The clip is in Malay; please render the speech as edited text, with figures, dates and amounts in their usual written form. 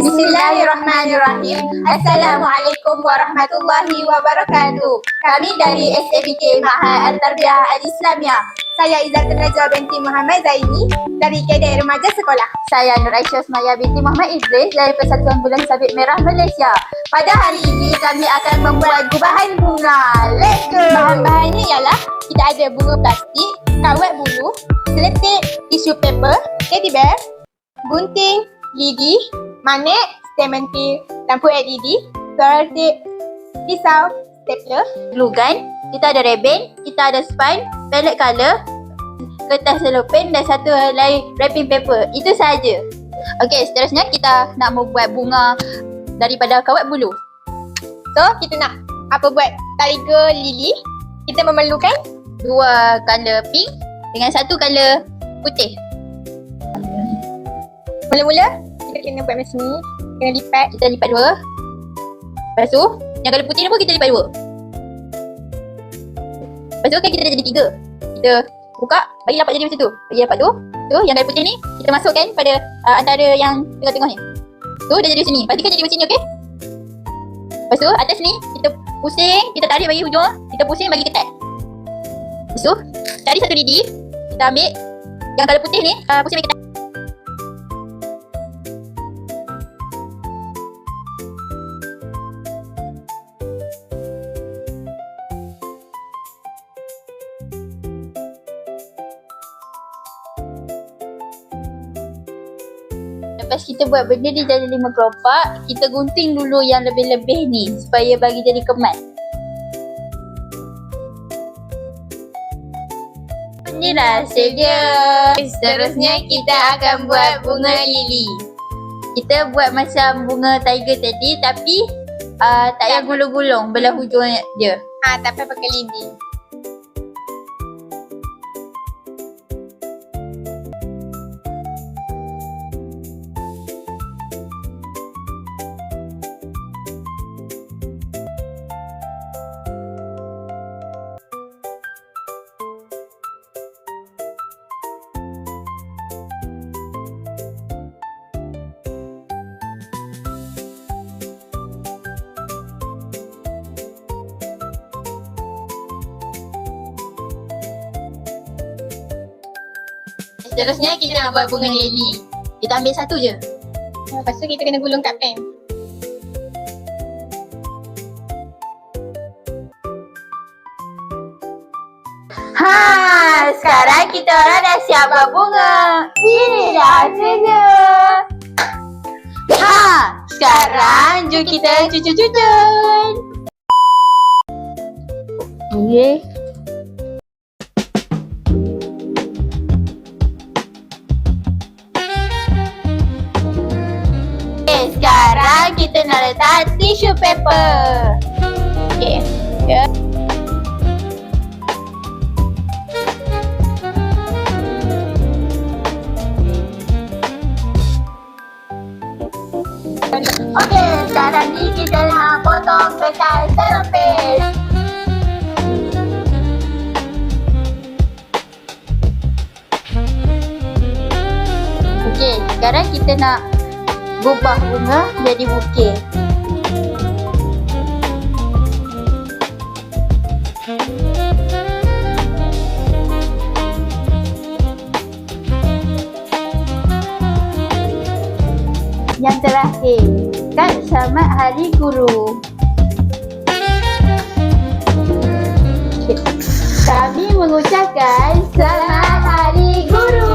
Bismillahirrahmanirrahim. Assalamualaikum warahmatullahi wabarakatuh. Kami dari SABK Ma'had Al-Tarbiyah Al-Islamiyah. Saya Izzatul Najwa binti Muhammad Zaini dari Kedai Remaja Sekolah. Saya Nur Aisyah Maya binti Muhammad Idris dari Persatuan Bulan Sabit Merah Malaysia. Pada hari ini kami akan membuat gubahan bunga. Let's go! Bahan-bahannya ialah kita ada bunga plastik, kawat bulu, seletik, tisu paper, teddy bear, gunting, lidi, magnet, stamen pil, lampu LED, floral tape, pisau, stapler, Glue gun, kita ada ribbon, kita ada spine, palette colour, kertas cellophane dan satu helai wrapping paper. Itu sahaja. Okey, seterusnya kita nak membuat bunga daripada kawat bulu. So, kita nak buat tiger lily. Kita memerlukan 2 colour pink dengan 1 colour putih. Mula-mula kita kena buat macam ni. Kena lipat. Kita lipat 2. Lepas tu, yang colour putih ni pun kita lipat 2. Lepas tu kan kita dah jadi 3. Kita buka, bagi lapat jadi macam tu. Bagi lapat tu. Tu, yang colour putih ni kita masukkan pada antara yang tengah-tengah ni. Tu dah jadi macam ni. Pastikan jadi macam ni, okey? Lepas tu, atas ni kita pusing, kita tarik bagi hujung, kita pusing bagi ketat. Lepas tu, cari satu lidi, kita ambil yang colour putih ni, pusing bagi ketat. Lepas kita buat benda ni jadi 5 kelopak, kita gunting dulu yang lebih-lebih ni supaya bagi jadi kemas. Inilah hasilnya. Seterusnya kita akan buat bunga lili. Kita buat macam bunga tiger tadi tapi tak payah gulung-gulung belah hujung dia. tak payah pakai lidi. Seterusnya kita nak buat bunga lili. Kita ambil satu je. Lepas tu kita kena gulung kat pen. Sekarang kita orang dah siap buat bunga. Inilah hasilnya. Sekarang jom kita cucun-cucun. Okay. Sekarang kita nak letak tissue paper. Okay. Yeah. Okay, sekarang ni kita nak potong kertas cellophane. Okay, sekarang kita nak gubah bunga jadi bukit. Yang terakhir, kad selamat Hari Guru. Kami mengucapkan Selamat Hari Guru.